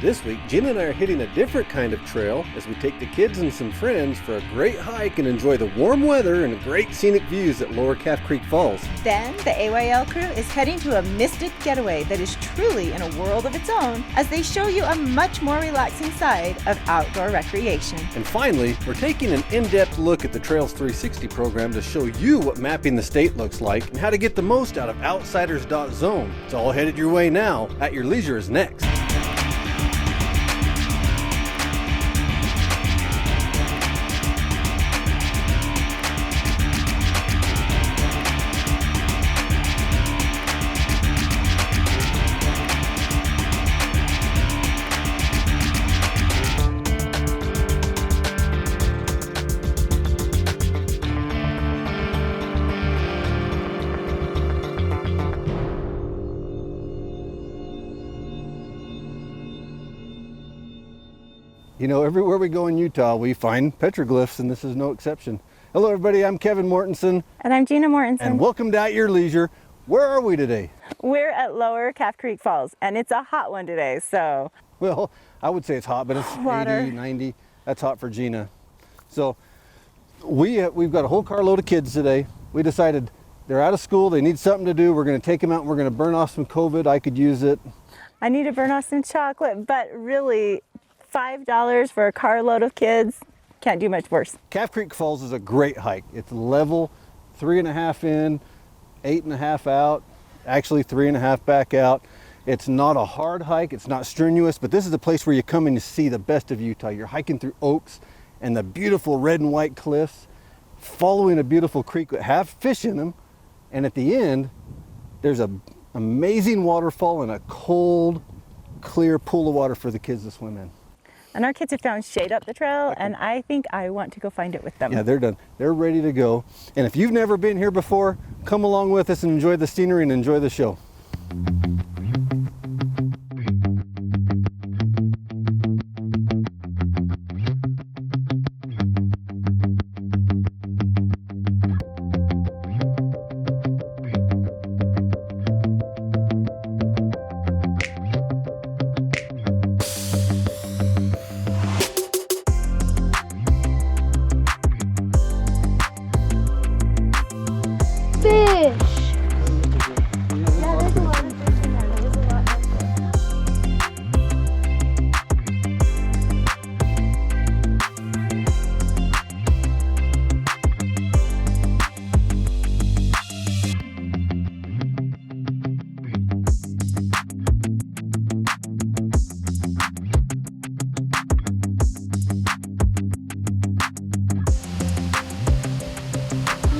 This week, Gina and I are hitting a different kind of trail as we take the kids and some friends for a great hike and enjoy the warm weather and great scenic views at Lower Calf Creek Falls. Then, the AYL crew is heading to a mystic getaway that is truly in a world of its own as they show you a much more relaxing side of outdoor recreation. And finally, we're taking an in-depth look at the Trails 360 program to show you what mapping the state looks like and how to get the most out of outsiders.zone. It's all headed your way now. At Your Leisure is next. You know, everywhere we go in Utah, we find petroglyphs, and this is no exception. Hello, everybody. I'm Kevin Mortensen. And I'm Gina Mortensen. And welcome to At Your Leisure. Where are we today? We're at Lower Calf Creek Falls, and it's a hot one today, so. Well, I would say it's hot, but it's Water. 80, 90. That's hot for Gina. So we've got a whole carload of kids today. We decided they're out of school. They need something to do. We're going to take them out, and we're going to burn off some COVID. I could use it. I need to burn off some chocolate, but really, $5 for a carload of kids can't do much worse. Calf Creek Falls is a great hike. It's level, 3.5 in, 8.5 out, actually 3.5 back out. It's not a hard hike, it's not strenuous, but this is a place where you come and you see the best of Utah. You're hiking through oaks and the beautiful red and white cliffs, following a beautiful creek that have fish in them, and at the end, there's an amazing waterfall and a cold, clear pool of water for the kids to swim in. And our kids have found shade up the trail, and I think I want to go find it with them. Yeah, they're done. They're ready to go. And if you've never been here before, come along with us and enjoy the scenery and enjoy the show.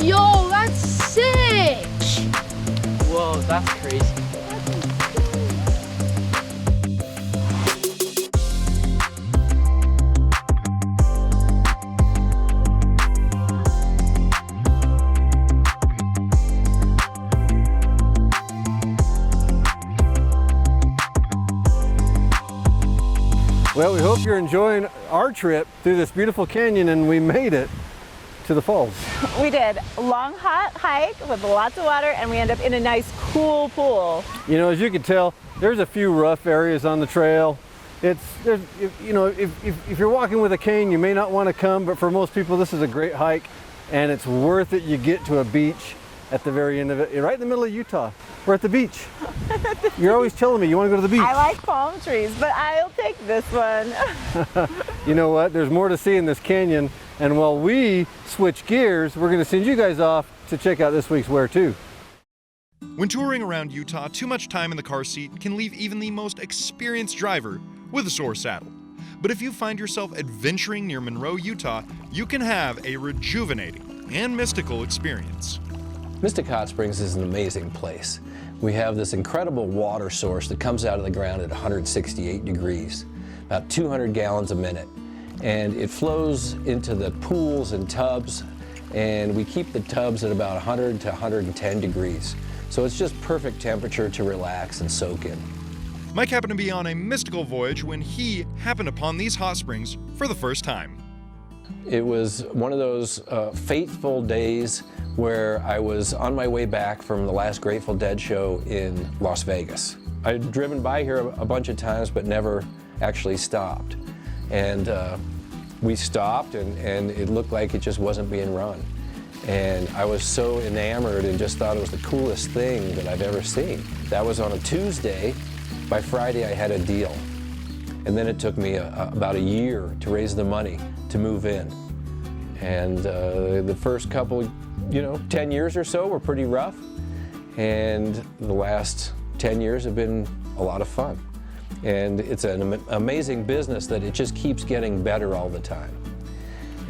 Yo, that's sick! Whoa, that's crazy. Well, we hope you're enjoying our trip through this beautiful canyon, and we made it to the falls. We did a long, hot hike with lots of water, and we end up in a nice, cool pool. You know, as you can tell, there's a few rough areas on the trail. If you're walking with a cane, you may not want to come, but for most people, this is a great hike, and it's worth it. You get to a beach at the very end of it. You're right in the middle of Utah. We're at the beach. You're always telling me you want to go to the beach. I like palm trees, but I'll take this one. You know what? There's more to see in this canyon. And while we switch gears, we're going to send you guys off to check out this week's Where To. When touring around Utah, too much time in the car seat can leave even the most experienced driver with a sore saddle. But if you find yourself adventuring near Monroe, Utah, you can have a rejuvenating and mystical experience. Mystic Hot Springs is an amazing place. We have this incredible water source that comes out of the ground at 168 degrees, about 200 gallons a minute. And it flows into the pools and tubs, and we keep the tubs at about 100 to 110 degrees. So it's just perfect temperature to relax and soak in. Mike happened to be on a mystical voyage when he happened upon these hot springs for the first time. It was one of those fateful days where I was on my way back from the last Grateful Dead show in Las Vegas. I'd driven by here a bunch of times, but never actually stopped. And we stopped, and it looked like it just wasn't being run. And I was so enamored and just thought it was the coolest thing that I've ever seen. That was on a Tuesday. By Friday, I had a deal. And then it took me about a year to raise the money to move in. And the first couple, 10 years or so were pretty rough. And the last 10 years have been a lot of fun. And it's an amazing business that it just keeps getting better all the time.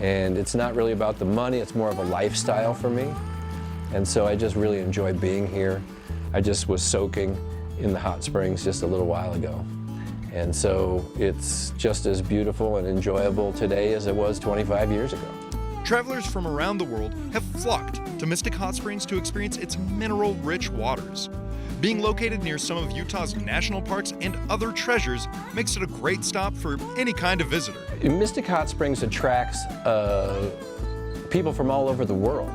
And it's not really about the money, it's more of a lifestyle for me. And so I just really enjoy being here. I just was soaking in the hot springs just a little while ago. And so it's just as beautiful and enjoyable today as it was 25 years ago. Travelers from around the world have flocked to Mystic Hot Springs to experience its mineral-rich waters. Being located near some of Utah's national parks and other treasures makes it a great stop for any kind of visitor. Mystic Hot Springs attracts people from all over the world.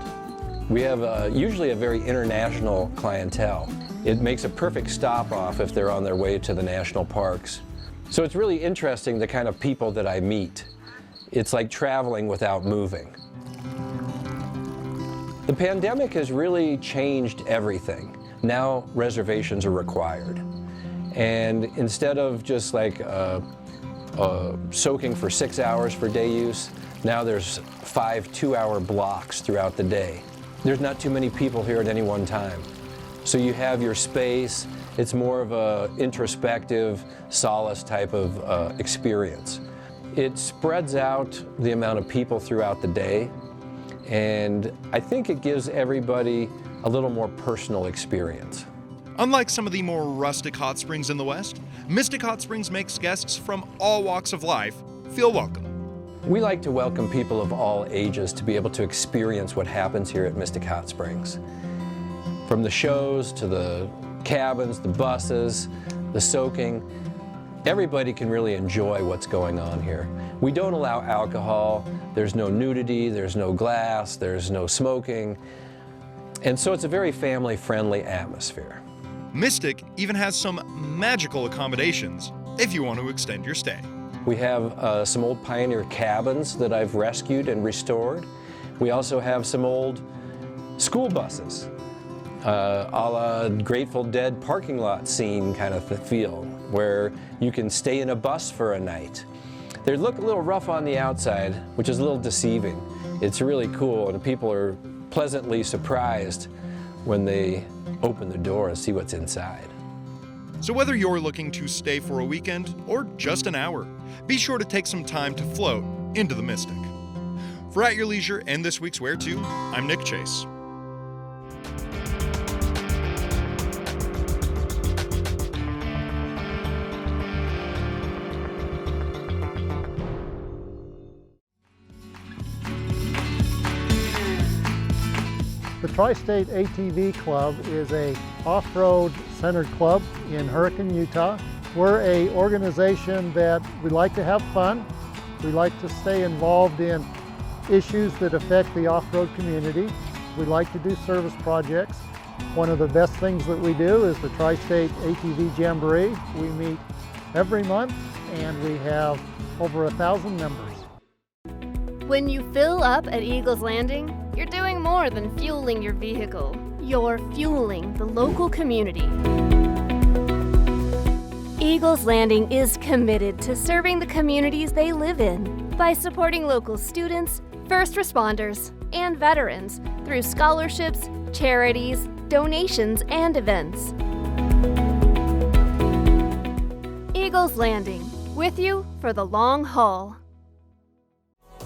We have usually a very international clientele. It makes a perfect stop off if they're on their way to the national parks. So it's really interesting the kind of people that I meet. It's like traveling without moving. The pandemic has really changed everything. Now reservations are required. And instead of just like soaking for 6 hours for day use, now there's 5 2-hour blocks throughout the day. There's not too many people here at any one time. So you have your space. It's more of a introspective, solace type of experience. It spreads out the amount of people throughout the day, and I think it gives everybody a little more personal experience. Unlike some of the more rustic hot springs in the West, Mystic Hot Springs makes guests from all walks of life feel welcome. We like to welcome people of all ages to be able to experience what happens here at Mystic Hot Springs. From the shows to the cabins, the buses, the soaking, everybody can really enjoy what's going on here. We don't allow alcohol, there's no nudity, there's no glass, there's no smoking. And so it's a very family-friendly atmosphere. Mystic even has some magical accommodations if you want to extend your stay. We have some old pioneer cabins that I've rescued and restored. We also have some old school buses, a la Grateful Dead parking lot scene kind of feel, where you can stay in a bus for a night. They look a little rough on the outside, which is a little deceiving. It's really cool, and people are pleasantly surprised when they open the door and see what's inside. So whether you're looking to stay for a weekend or just an hour, be sure to take some time to float into the Mystic. For At Your Leisure and this week's Where To, I'm Nick Chase. The Tri-State ATV Club is a off-road centered club in Hurricane, Utah. We're an organization that we like to have fun. We like to stay involved in issues that affect the off-road community. We like to do service projects. One of the best things that we do is the Tri-State ATV Jamboree. We meet every month and we have over 1,000 members. When you fill up at Eagles Landing, you're doing more than fueling your vehicle. You're fueling the local community. Eagles Landing is committed to serving the communities they live in by supporting local students, first responders, and veterans through scholarships, charities, donations, and events. Eagles Landing, with you for the long haul.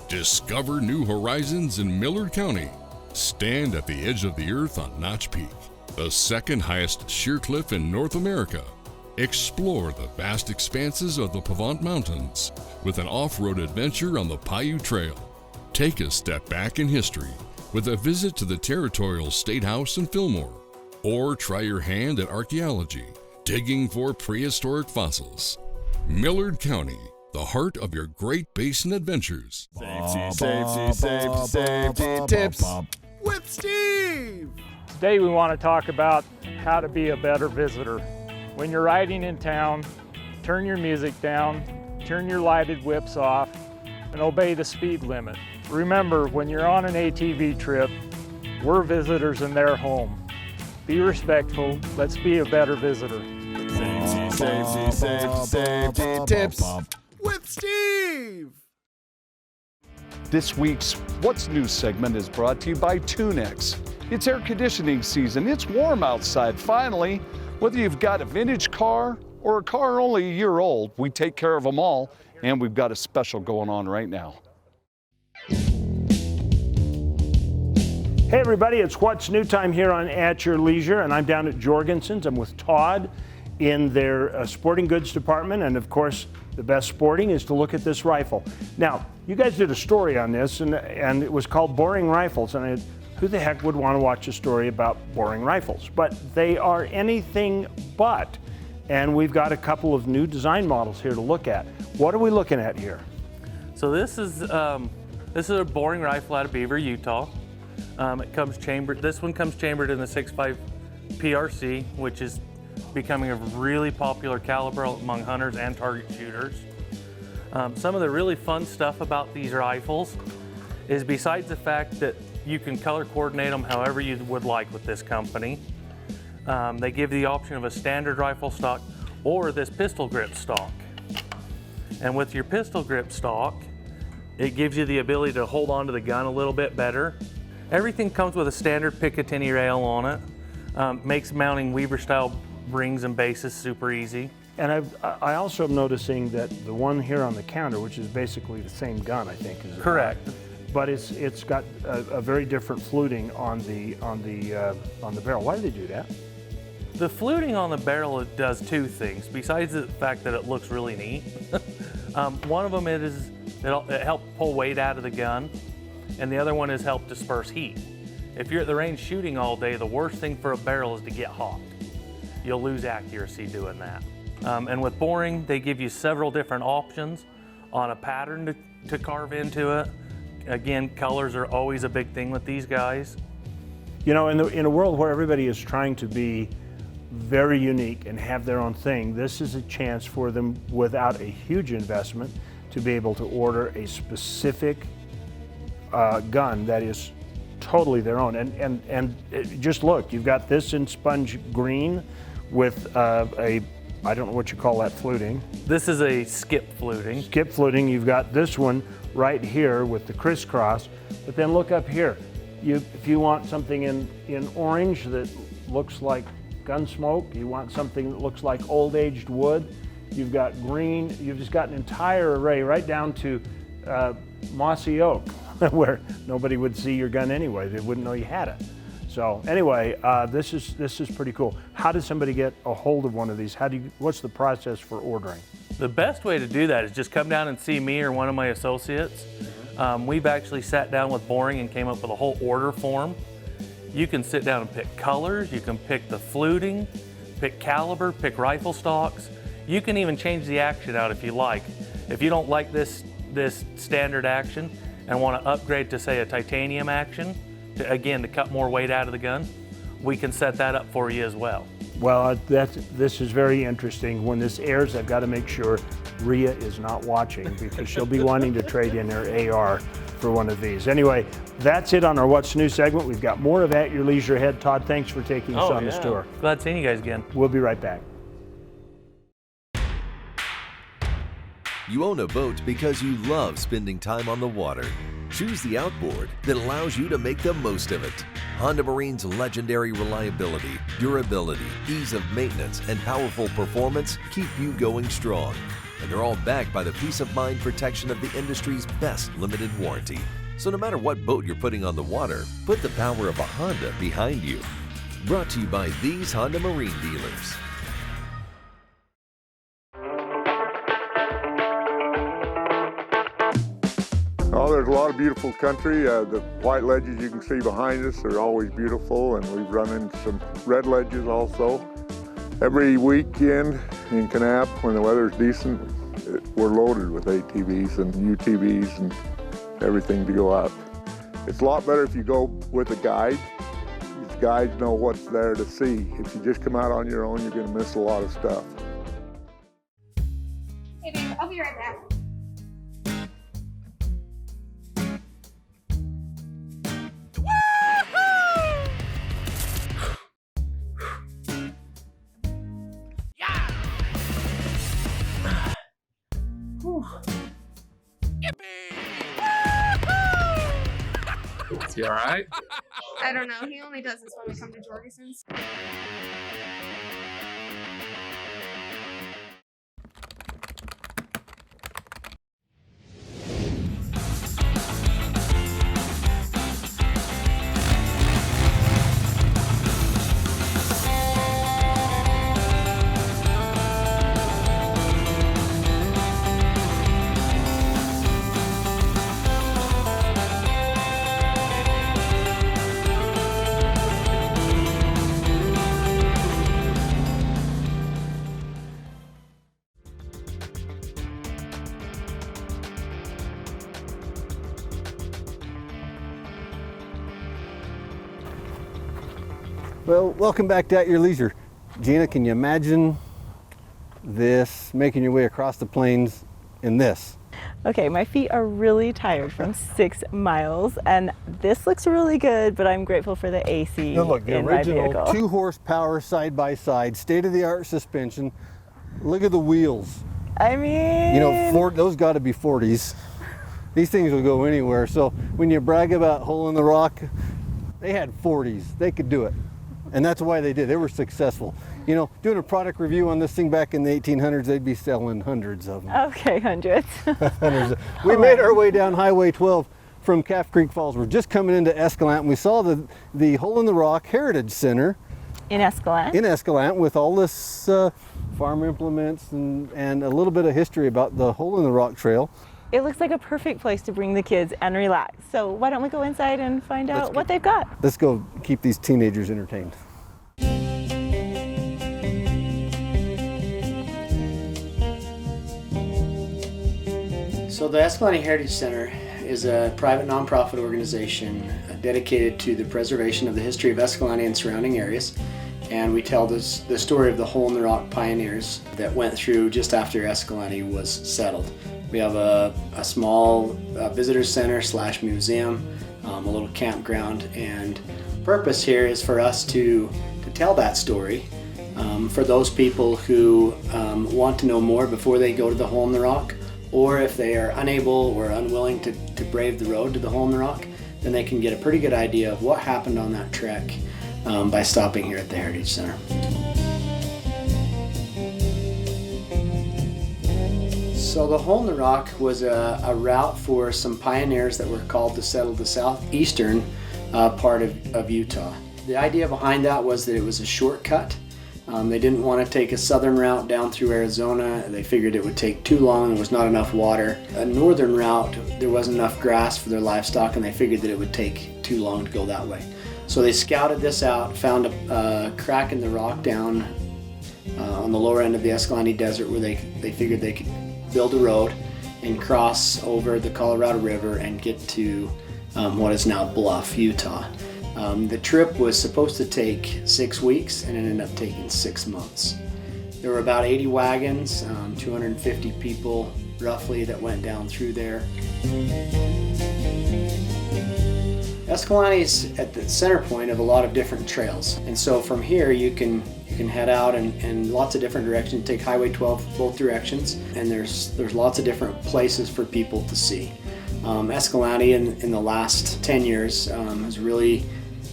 Discover new horizons in Millard County. Stand at the edge of the earth on Notch Peak, the second highest sheer cliff in North America. Explore the vast expanses of the Pavant Mountains with an off-road adventure on the Paiute Trail. Take a step back in history with a visit to the Territorial State House in Fillmore. Or try your hand at archaeology, digging for prehistoric fossils. Millard County, the heart of your Great Basin adventures. Safety tips with Steve. Today we want to talk about how to be a better visitor. When you're riding in town, turn your music down, turn your lighted whips off, and obey the speed limit. Remember, when you're on an ATV trip, we're visitors in their home. Be respectful. Let's be a better visitor. Safety tips with Steve. This week's What's New segment is brought to you by Tunex. It's air conditioning season. It's warm outside finally. Whether you've got a vintage car or a car only a year old, we take care of them all, and we've got a special going on right now. Hey everybody, it's What's New time here on At Your Leisure, and I'm down at Jorgensen's. I'm with Todd in their sporting goods department, and of course, the best sporting is to look at this rifle. Now, you guys did a story on this, and it was called Boring Rifles, and who the heck would want to watch a story about boring rifles? But they are anything but, and we've got a couple of new design models here to look at. What are we looking at here? So this is a boring rifle out of Beaver, Utah. It comes chambered. This one comes chambered in the 6.5 PRC, which is becoming a really popular caliber among hunters and target shooters. Some of the really fun stuff about these rifles is, besides the fact that you can color coordinate them however you would like with this company, they give the option of a standard rifle stock or this pistol grip stock. And with your pistol grip stock, it gives you the ability to hold onto the gun a little bit better. Everything comes with a standard Picatinny rail on it. Makes mounting Weaver style rings and bases super easy. And I also am noticing that the one here on the counter, which is basically the same gun, I think, is correct. But it's got a very different fluting on the barrel. Why do they do that? The fluting on the barrel does two things. Besides the fact that it looks really neat, one of them it helps pull weight out of the gun, and the other one is help disperse heat. If you're at the range shooting all day, the worst thing for a barrel is to get hot. You'll lose accuracy doing that. And with boring, they give you several different options on a pattern to carve into it. Again, colors are always a big thing with these guys. You know, in a world where everybody is trying to be very unique and have their own thing, this is a chance for them, without a huge investment, to be able to order a specific gun that is totally their own. And just look, you've got this in sponge green with I don't know what you call that fluting. This is a skip fluting. Skip fluting. You've got this one right here with the crisscross. But then look up here. If you want something in orange that looks like gun smoke, you want something that looks like old aged wood, you've got green. You've just got an entire array right down to mossy oak, where nobody would see your gun anyway. They wouldn't know you had it. So anyway, this is pretty cool. How does somebody get a hold of one of these? What's the process for ordering? The best way to do that is just come down and see me or one of my associates. We've actually sat down with Boring and came up with a whole order form. You can sit down and pick colors, you can pick the fluting, pick caliber, pick rifle stocks. You can even change the action out if you like. If you don't like this standard action and want to upgrade to, say, a titanium action, to cut more weight out of the gun, we can set that up for you as well. Well, this is very interesting. When this airs, I've got to make sure Rhea is not watching, because she'll be wanting to trade in her AR for one of these. Anyway, that's it on our What's New segment. We've got more of At Your Leisure ahead. Todd, thanks for taking us on this tour. Glad seeing you guys again. We'll be right back. You own a boat because you love spending time on the water. Choose the outboard that allows you to make the most of it. Honda Marine's legendary reliability, durability, ease of maintenance, and powerful performance keep you going strong. And they're all backed by the peace of mind protection of the industry's best limited warranty. So no matter what boat you're putting on the water, put the power of a Honda behind you. Brought to you by these Honda Marine dealers. Oh, there's a lot of beautiful country. The white ledges you can see behind us are always beautiful, and we've run into some red ledges also. Every weekend in Kanab, when the weather's decent, we're loaded with ATVs and UTVs and everything to go out. It's a lot better if you go with a guide. These guides know what's there to see. If you just come out on your own, you're going to miss a lot of stuff. Hey babe, I'll be right back. You all right? I don't know. He only does this when we come to Jorgensen's. Well, welcome back to At Your Leisure. Gina, can you imagine this, making your way across the plains in this? Okay, my feet are really tired from 6 miles, and this looks really good, but I'm grateful for the AC Now look, the in my original vehicle. 2 horsepower side-by-side, state-of-the-art suspension. Look at the wheels. I mean, you know, those got to be 40s. These things will go anywhere. So when you brag about hole in the rock, they had 40s. They could do it. And that's why they did. They were successful. You know, doing a product review on this thing back in the 1800s, they'd be selling hundreds of them. Okay, hundreds. We made our way down Highway 12 from Calf Creek Falls. We're just coming into Escalante, and we saw the Hole in the Rock Heritage Center in Escalante. In Escalante, with all this farm implements and a little bit of history about the Hole in the Rock Trail. It looks like a perfect place to bring the kids and relax. So why don't we go inside and find out what they've got? Let's go keep these teenagers entertained. So the Escalante Heritage Center is a private nonprofit organization dedicated to the preservation of the history of Escalante and surrounding areas. And we tell the story of the Hole in the Rock pioneers that went through just after Escalante was settled. We have a small visitor center / museum, a little campground, and purpose here is for us to tell that story for those people who want to know more before they go to the Hole in the Rock, or if they are unable or unwilling to brave the road to the Hole in the Rock, then they can get a pretty good idea of what happened on that trek by stopping here at the Heritage Center. So the Hole in the Rock was a route for some pioneers that were called to settle the southeastern part of Utah. The idea behind that was that it was a shortcut. They didn't want to take a southern route down through Arizona. They figured it would take too long, there was not enough water. A northern route, there wasn't enough grass for their livestock, and they figured that it would take too long to go that way. So they scouted this out, found a crack in the rock down on the lower end of the Escalante Desert where they figured they could build a road and cross over the Colorado River and get to what is now Bluff, Utah. The trip was supposed to take 6 weeks and it ended up taking 6 months. There were about 80 wagons, 250 people roughly that went down through there. Escalante is at the center point of a lot of different trails, and so from here you can head out in lots of different directions. Take Highway 12 both directions, and there's lots of different places for people to see. Escalante in the last 10 years has really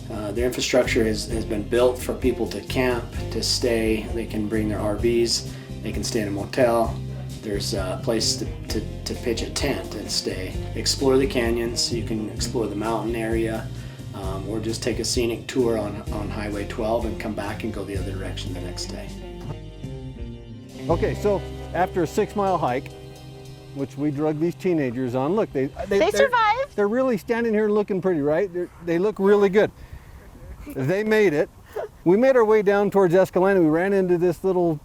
their infrastructure has been built for people to camp, to stay. They can bring their RVs, they can stay in a motel. There's a place to pitch a tent and stay. Explore the canyons, you can explore the mountain area, or just take a scenic tour on Highway 12 and come back and go the other direction the next day. Okay, so after a 6-mile hike, which we drug these teenagers on, look, they survived. They're really standing here looking pretty, right? They look really good. They made it. We made our way down towards Escalante. We ran into this little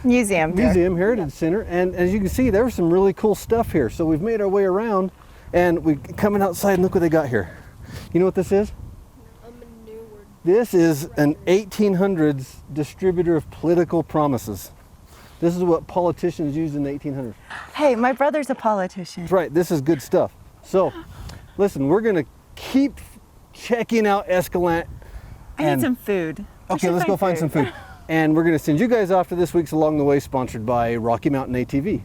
museum heritage center, and as you can see, there's some really cool stuff here. So we've made our way around, and we coming outside, and look what they got here. You know what this is? This is an 1800s distributor of political promises. This is what politicians used in the 1800s. Hey, my brother's a politician. That's right, this is good stuff. So, listen, we're gonna keep checking out Escalante. I need some food. Okay, let's go find some food. And we're gonna send you guys off to this week's Along the Way, sponsored by Rocky Mountain ATV.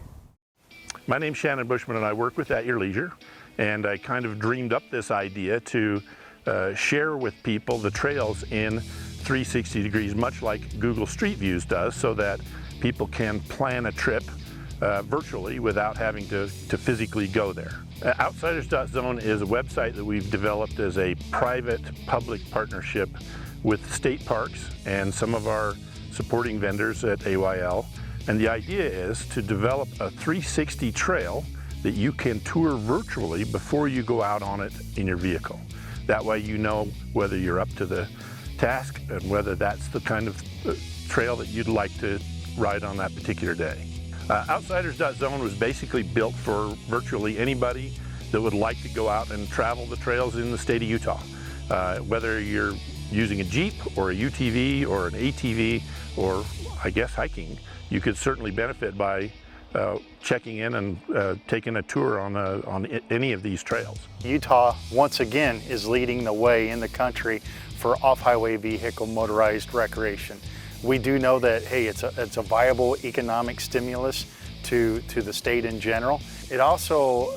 My name's Shannon Bushman and I work with At Your Leisure. And I kind of dreamed up this idea to share with people the trails in 360 degrees, much like Google Street Views does, so that people can plan a trip virtually without having to physically go there. Outsiders.zone is a website that we've developed as a private-public partnership with state parks and some of our supporting vendors at AYL. And the idea is to develop a 360 trail that you can tour virtually before you go out on it in your vehicle. That way you know whether you're up to the task and whether that's the kind of trail that you'd like to ride on that particular day. Outsiders.zone was basically built for virtually anybody that would like to go out and travel the trails in the state of Utah. Whether you're using a Jeep or a UTV or an ATV or I guess hiking, you could certainly benefit by checking in and taking a tour on any of these trails. Utah, once again, is leading the way in the country for off-highway vehicle motorized recreation. We do know that, hey, it's a viable economic stimulus to the state in general. It also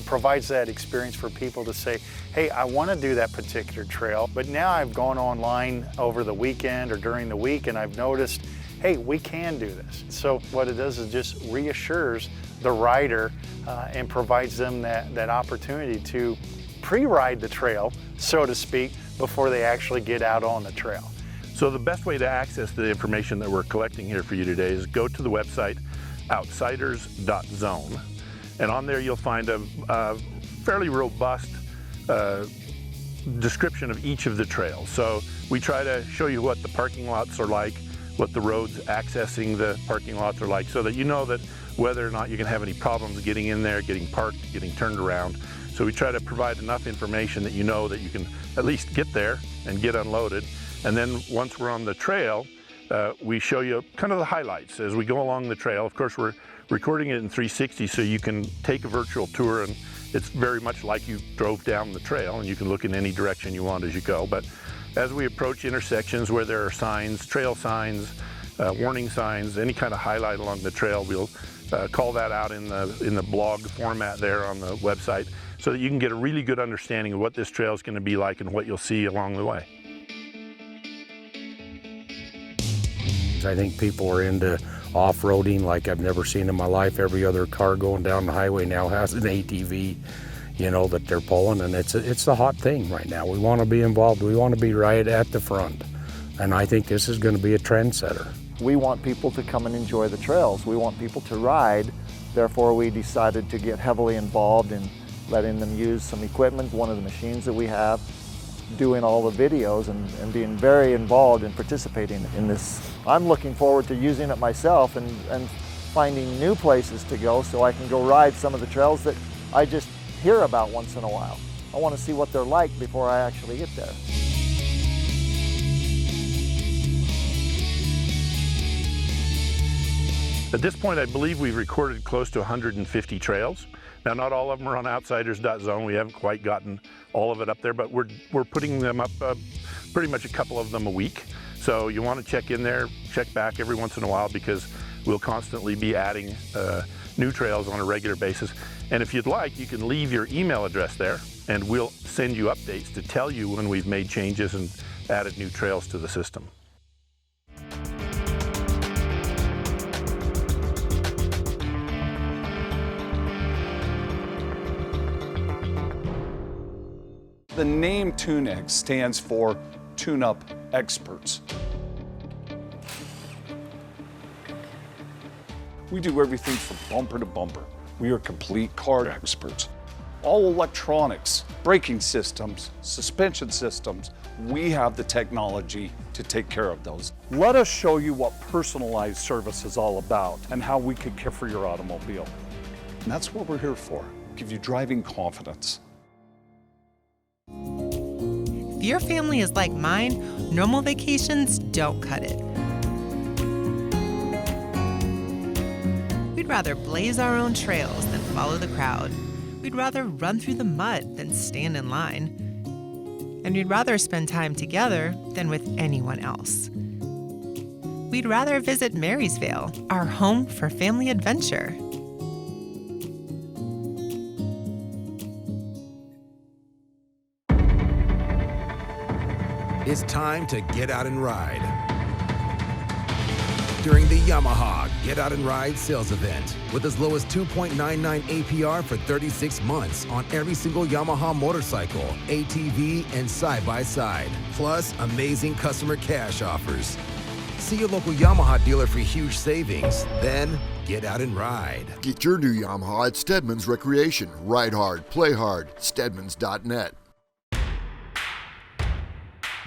provides that experience for people to say, hey, I want to do that particular trail, but now I've gone online over the weekend or during the week and I've noticed, hey, we can do this. So what it does is just reassures the rider and provides them that opportunity to pre-ride the trail, so to speak, before they actually get out on the trail. So the best way to access the information that we're collecting here for you today is go to the website outsiders.zone, and on there you'll find a fairly robust description of each of the trails. So we try to show you what the parking lots are like, what the roads accessing the parking lots are like, so that you know that whether or not you're going to have any problems getting in there, getting parked, getting turned around. So we try to provide enough information that you know that you can at least get there and get unloaded. And then once we're on the trail, we show you kind of the highlights as we go along the trail. Of course, we're recording it in 360 so you can take a virtual tour, and it's very much like you drove down the trail and you can look in any direction you want as you go. But as we approach intersections where there are signs, trail signs, warning signs, any kind of highlight along the trail, we'll call that out in the blog format there on the website so that you can get a really good understanding of what this trail is going to be like and what you'll see along the way. I think people are into off-roading like I've never seen in my life. Every other car going down the highway now has an ATV, you know, that they're pulling, and it's the hot thing right now. We want to be involved. We want to be right at the front, and I think this is going to be a trendsetter. We want people to come and enjoy the trails. We want people to ride. Therefore, we decided to get heavily involved in letting them use some equipment, one of the machines that we have, doing all the videos and being very involved in participating in this. I'm looking forward to using it myself and finding new places to go so I can go ride some of the trails that I just hear about once in a while. I want to see what they're like before I actually get there. At this point, I believe we've recorded close to 150 trails. Now, not all of them are on outsiders.zone. We haven't quite gotten all of it up there, but we're putting them up pretty much a couple of them a week. So you want to check in there, check back every once in a while, because we'll constantly be adding new trails on a regular basis. And if you'd like, you can leave your email address there, and we'll send you updates to tell you when we've made changes and added new trails to the system. The name TuneX stands for Tune-Up Experts. We do everything from bumper to bumper. We are complete car experts. All electronics, braking systems, suspension systems, we have the technology to take care of those. Let us show you what personalized service is all about and how we could care for your automobile. And that's what we're here for, give you driving confidence. If your family is like mine, normal vacations don't cut it. We'd rather blaze our own trails than follow the crowd. We'd rather run through the mud than stand in line. And we'd rather spend time together than with anyone else. We'd rather visit Marysvale, our home for family adventure. It's time to get out and ride. During the Yamaha Get Out and Ride sales event, with as low as 2.99 APR for 36 months on every single Yamaha motorcycle, ATV, and side-by-side. Plus, amazing customer cash offers. See your local Yamaha dealer for huge savings. Then, get out and ride. Get your new Yamaha at Stedman's Recreation. Ride hard, play hard. Stedmans.net.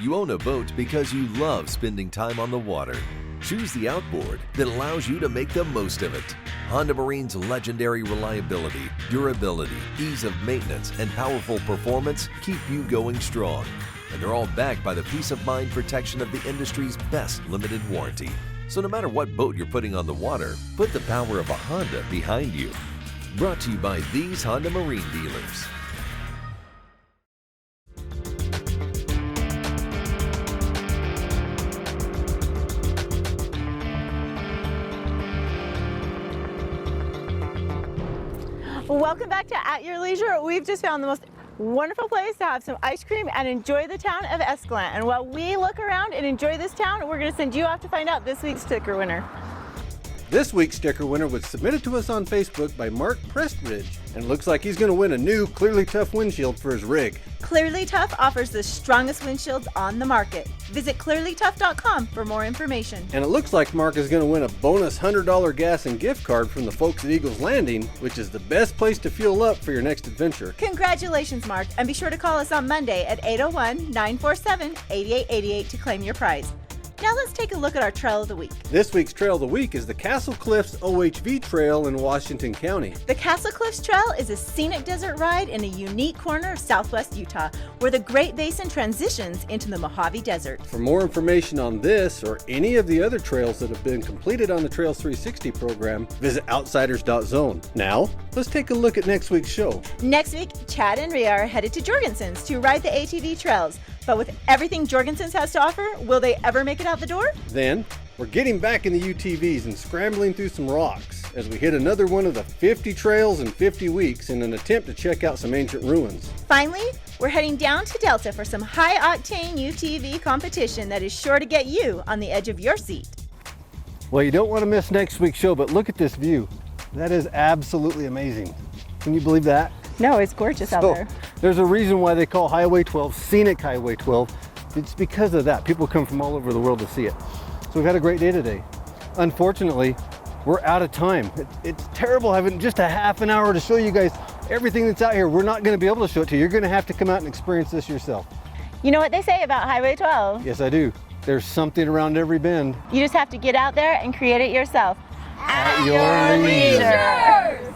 You own a boat because you love spending time on the water. Choose the outboard that allows you to make the most of it. Honda Marine's legendary reliability, durability, ease of maintenance, and powerful performance keep you going strong. And they're all backed by the peace of mind protection of the industry's best limited warranty. So no matter what boat you're putting on the water, put the power of a Honda behind you. Brought to you by these Honda Marine dealers. Welcome back to At Your Leisure. We've just found the most wonderful place to have some ice cream and enjoy the town of Escalante. And while we look around and enjoy this town, we're going to send you off to find out this week's sticker winner. This week's sticker winner was submitted to us on Facebook by Mark Prestridge, and it looks like he's going to win a new Clearly Tough windshield for his rig. Clearly Tough offers the strongest windshields on the market. Visit clearlytough.com for more information. And it looks like Mark is going to win a bonus $100 gas and gift card from the folks at Eagles Landing, which is the best place to fuel up for your next adventure. Congratulations, Mark, and be sure to call us on Monday at 801-947-8888 to claim your prize. Now let's take a look at our Trail of the Week. This week's Trail of the Week is the Castle Cliffs OHV Trail in Washington County. The Castle Cliffs Trail is a scenic desert ride in a unique corner of southwest Utah, where the Great Basin transitions into the Mojave Desert. For more information on this or any of the other trails that have been completed on the Trails 360 program, visit outsiders.zone. Now, let's take a look at next week's show. Next week, Chad and Rhea are headed to Jorgensen's to ride the ATV trails. But with everything Jorgensen's has to offer, will they ever make it out the door? Then, we're getting back in the UTVs and scrambling through some rocks as we hit another one of the 50 trails in 50 weeks in an attempt to check out some ancient ruins. Finally, we're heading down to Delta for some high-octane UTV competition that is sure to get you on the edge of your seat. Well, you don't want to miss next week's show, but look at this view. That is absolutely amazing. Can you believe that? No, it's gorgeous out there. There's a reason why they call Highway 12 Scenic Highway 12. It's because of that. People come from all over the world to see it. So we've had a great day today. Unfortunately, we're out of time. It's terrible having just a half an hour to show you guys everything that's out here. We're not going to be able to show it to you. You're going to have to come out and experience this yourself. You know what they say about Highway 12? Yes, I do. There's something around every bend. You just have to get out there and create it yourself. At your leisure.